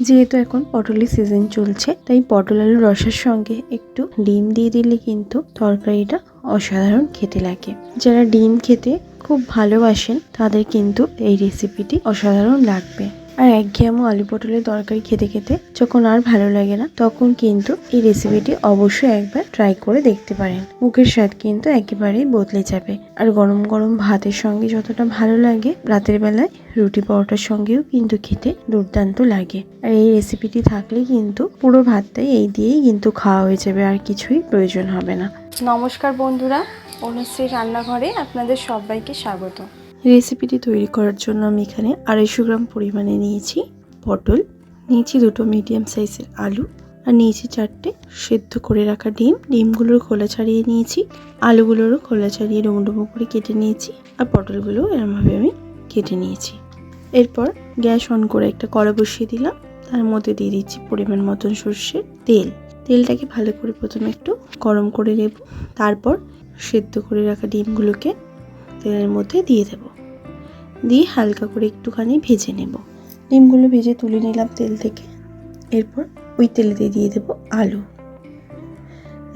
যেহেতু এখন পটলের সিজন চলছে, তাই পটল আলুর রসের সঙ্গে একটু ডিম দিয়ে দিলে কিন্তু তরকারিটা অসাধারণ খেতে লাগে। যারা ডিম খেতে খুব ভালোবাসেন তাদের কিন্তু এই রেসিপিটি অসাধারণ লাগবে। আর একঘেয়েমো আলু পটলের তরকারি খেতে খেতে যখন আর ভালো লাগে না, তখন কিন্তু এই রেসিপিটি অবশ্যই একবার ট্রাই করে দেখতে পারেন। মুখের স্বাদ কিন্তু একেবারেই বদলে যাবে। আর গরম গরম ভাতের সঙ্গে যতটা ভালো লাগে, রাতের বেলায় রুটি পরোটার সঙ্গেও কিন্তু খেতে দুর্দান্ত লাগে। আর এই রেসিপিটি থাকলে কিন্তু পুরো ভাতটাই এই দিয়েই কিন্তু খাওয়া হয়ে যাবে, আর কিছুই প্রয়োজন হবে না। নমস্কার বন্ধুরা, অনুশ্রী রান্নাঘরে আপনাদের সবাইকে স্বাগত। রেসিপিটি তৈরি করার জন্য আমি এখানে 250 গ্রাম পরিমাণে নিয়েছি পটল, নিয়েছি 2টো মিডিয়াম সাইজের আলু, আর নিয়েছি 4টে সেদ্ধ করে রাখা ডিম। ডিমগুলোর খোলা ছাড়িয়ে নিয়েছি, আলুগুলোরও খোলা ছাড়িয়ে ডুমো ডুমো করে কেটে নিয়েছি, আর পটলগুলো এরমভাবে আমি কেটে নিয়েছি। এরপর গ্যাস অন করে একটা কড়া বসিয়ে দিলাম, তার মধ্যে দিয়ে দিচ্ছি পরিমাণ মতন সর্ষের তেল। তেলটাকে ভালো করে প্রথমে একটু গরম করে নেব, তারপর সেদ্ধ করে রাখা ডিমগুলোকে তেলের মধ্যে দিয়ে দেব, দিয়ে হালকা করে একটুখানি ভেজে নেব। ডিমগুলো ভেজে তুলে নিলাম তেল থেকে। এরপর ওই তেলেতে দিয়ে দেব আলু।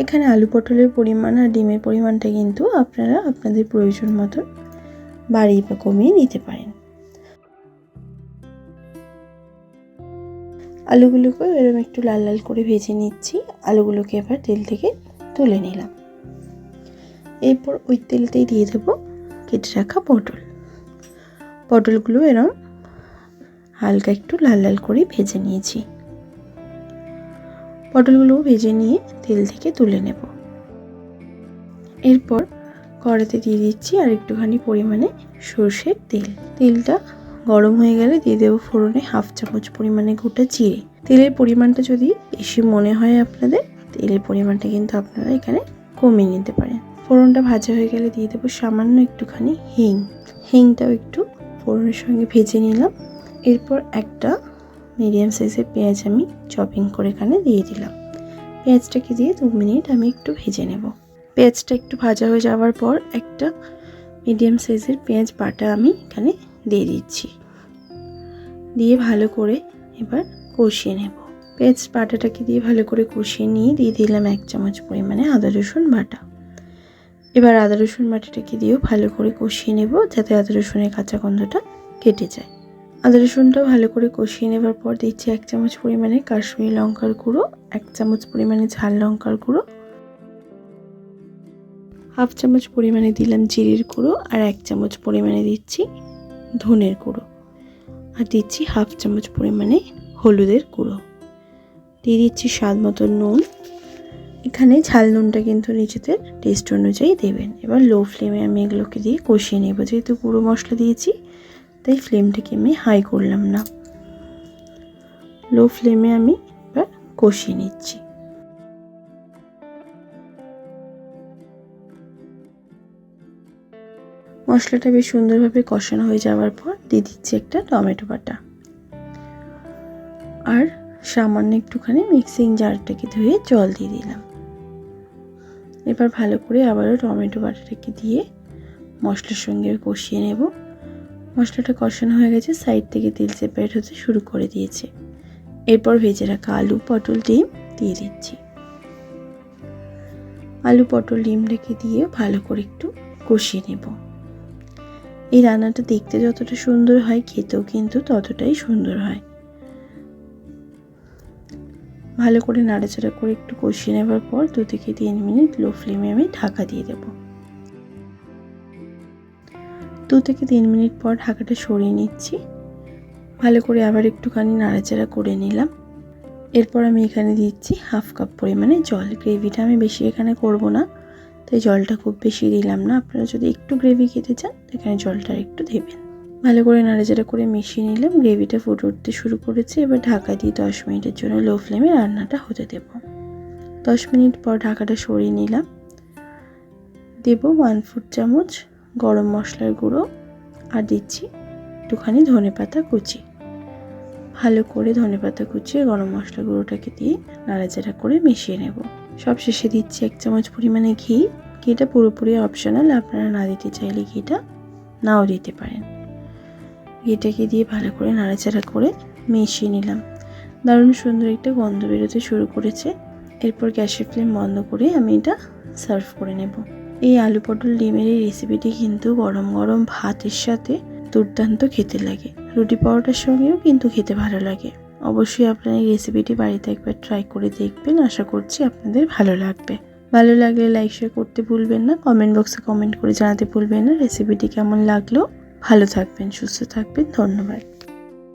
এখানে আলু পটলের পরিমাণ আর ডিমের পরিমাণটা কিন্তু আপনারা আপনাদের প্রয়োজন মতন বাড়িয়ে বা কমিয়ে নিতে পারেন। আলুগুলোকে এরকম একটু লাল লাল করে ভেজে নিচ্ছি। আলুগুলোকে এবার তেল থেকে তুলে নিলাম। এরপর ওই তেলতেই দিয়ে দেব কেটে রাখা পটলগুলো এরকম হালকা একটু লাল লাল করে ভেজে নিয়েছি। পটলগুলো ভেজে নিয়ে তেল থেকে তুলে নেব। এরপর কড়াতে দিয়ে দিচ্ছি আর একটুখানি পরিমাণে সর্ষের তেল। তেলটা গরম হয়ে গেলে দিয়ে দেবো ফোড়নে 1/2 চামচ পরিমাণে গোটা জিরে। তেলের পরিমাণটা যদি বেশি মনে হয় আপনাদের, তেলের পরিমাণটা কিন্তু আপনারা এখানে কমিয়ে নিতে পারেন। ফোড়নটা ভাজা হয়ে গেলে দিয়ে দেবো সামান্য একটুখানি হিং। হিংটাও একটু ফোড়নের সঙ্গে ভেজে নিলাম। এরপর একটা মিডিয়াম সাইজের পেঁয়াজ আমি চপিং করে এখানে দিয়ে দিলাম। পেঁয়াজটাকে দিয়ে 2 মিনিট আমি একটু ভেজে নেব। পেঁয়াজটা একটু ভাজা হয়ে যাওয়ার পর একটা মিডিয়াম সাইজের পেঁয়াজ বাটা আমি এখানে দিয়ে দিচ্ছি, দিয়ে ভালো করে এবার কষিয়ে নেব। পেঁয়াজ বাটাটাকে দিয়ে ভালো করে কষিয়ে নিয়ে দিয়ে দিলাম 1 চামচ পরিমাণে আদা রসুন বাটা। এবার আদা রসুন বাটাটাকে দিয়েও ভালো করে কষিয়ে নেব, যাতে আদা রসুনের কাঁচা গন্ধটা কেটে যায়। আদা রসুনটাও ভালো করে কষিয়ে নেবার পর দিচ্ছি 1 চামচ পরিমাণে কাশ্মীরি লঙ্কার গুঁড়ো, 1 চামচ পরিমাণে ঝাল লঙ্কার গুঁড়ো, 1/2 চামচ পরিমাণে দিলাম জিরের গুঁড়ো, আর 1 চামচ পরিমাণে দিচ্ছি ধনের গুঁড়ো, আর দিচ্ছি 1/2 চামচ পরিমাণে হলুদের গুঁড়ো। দিয়ে দিচ্ছি স্বাদ মতো নুন। এখানে ঝাল নুনটা কিন্তু নিজেদের টেস্ট অনুযায়ী দেবেন। এবার লো ফ্লেমে আমি এগুলোকে দিয়ে কষিয়ে নেব। যেহেতু গুঁড়ো মশলা দিয়েছি, তাই ফ্লেমটাকে আমি হাই করলাম না, লো ফ্লেমে আমি এবার কষিয়ে নিচ্ছি। মশলাটা বেশ সুন্দরভাবে কষানো হয়ে যাওয়ার পর দিয়ে দিচ্ছি একটা টমেটো বাটা, আর সামান্য একটুখানি মিক্সিং জারটাকে ধুয়ে জল দিয়ে দিলাম। এবার ভালো করে আবারও টমেটো বাটাটাকে দিয়ে মশলার সঙ্গে কষিয়ে নেব। মশলাটা কষানো হয়ে গেছে, সাইড থেকে তেল সেপারেট হতে শুরু করে দিয়েছে। এরপর ভেজে রাখা আলু পটল ডিম দিয়ে দিচ্ছি। আলু পটল ডিমটাকে দিয়ে ভালো করে একটু কষিয়ে নেব। এই রান্নাটা দেখতে যতটা সুন্দর হয়, খেতেও কিন্তু ততটাই সুন্দর হয়। ভালো করে নাড়াচাড়া করে একটু কষিয়ে নেবার পর 2 থেকে 3 মিনিট লো ফ্লেমে আমি ঢাকা দিয়ে দেব। 2 থেকে 3 মিনিট পর ঢাকাটা সরিয়ে নিচ্ছি। ভালো করে আবার একটুখানি নাড়াচাড়া করে নিলাম। এরপর আমি এখানে দিচ্ছি 1/2 কাপ পরিমাণে জল। গ্রেভিটা আমি বেশি এখানে করব না, তাই জলটা খুব বেশি দিলাম না। আপনারা যদি একটু গ্রেভি খেতে চান, এখানে জলটা একটু দেবেন। ভালো করে নাড়াচাড়া করে মিশিয়ে নিলাম। গ্রেভিটা ফুটে উঠতে শুরু করেছে। এবার ঢাকা দিয়ে 10 মিনিটের জন্য লো ফ্লেমে রান্নাটা হতে দেব। 10 মিনিট পর ঢাকাটা সরিয়ে নিলাম। দেব 1/4 চামচ গরম মশলার গুঁড়ো, আর দিচ্ছি একটুখানি ধনেপাতা কুচি। ভালো করে ধনেপাতা কুচিয়ে গরম মশলা গুঁড়োটাকে দিয়ে নাড়াচাড়া করে মিশিয়ে নেব। সব শেষে দিচ্ছি 1 চামচ পরিমাণে ঘি। ঘিটা পুরোপুরি অপশনাল, আপনারা না দিতে চাইলে ঘিটা নাও দিতে পারেন। ঘিটাকে দিয়ে ভালো করে নাড়াচাড়া করে মিশিয়ে নিলাম। দারুণ সুন্দর একটা গন্ধ বেরোতে শুরু করেছে। এরপর গ্যাসের ফ্লেম বন্ধ করে আমি এটা সার্ভ করে নেব। এই আলু পটল ডিমের এই রেসিপিটি কিন্তু গরম গরম ভাতের সাথে দুর্দান্ত খেতে লাগে, রুটি পরোটার সঙ্গেও কিন্তু খেতে ভালো লাগে। অবশ্যই আপনারা এই রেসিপিটি বাড়িতে একবার ট্রাই করে দেখবেন, আশা করছি আপনাদের ভালো লাগবে। ভালো লাগলে লাইক শেয়ার করতে ভুলবেন না, কমেন্ট বক্সে কমেন্ট করে জানাতে ভুলবেন না রেসিপিটি কেমন লাগলো। ভালো থাকবেন, সুস্থ থাকবেন, ধন্যবাদ।